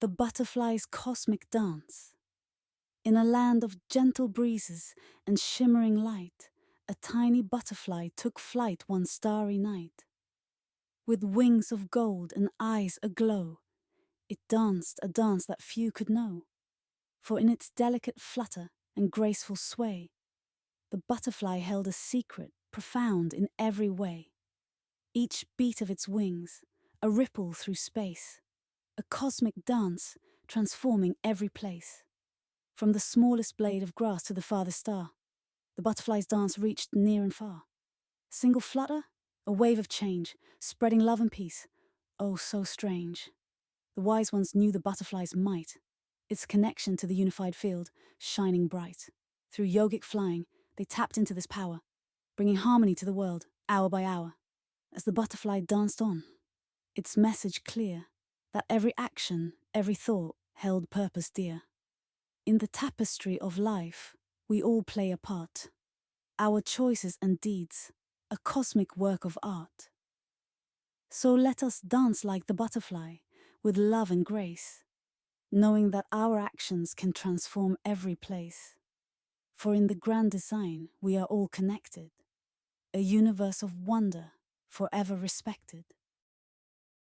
the butterfly's cosmic dance. In a land of gentle breezes and shimmering light, a tiny butterfly took flight one starry night. With wings of gold and eyes aglow, it danced a dance that few could know. For in its delicate flutter and graceful sway, the butterfly held a secret profound in every way. Each beat of its wings, a ripple through space, a cosmic dance transforming every place. From the smallest blade of grass to the farthest star, the butterfly's dance reached near and far. A single flutter, a wave of change, spreading love and peace. Oh, so strange. The wise ones knew the butterfly's might, its connection to the unified field, shining bright. Through yogic flying, they tapped into this power, bringing harmony to the world, hour by hour. As the butterfly danced on, its message clear, that every action, every thought held purpose dear. In the tapestry of life, we all play a part. Our choices and deeds, a cosmic work of art. So let us dance like the butterfly, with love and grace, knowing that our actions can transform every place. For in the grand design, we are all connected, a universe of wonder, forever respected.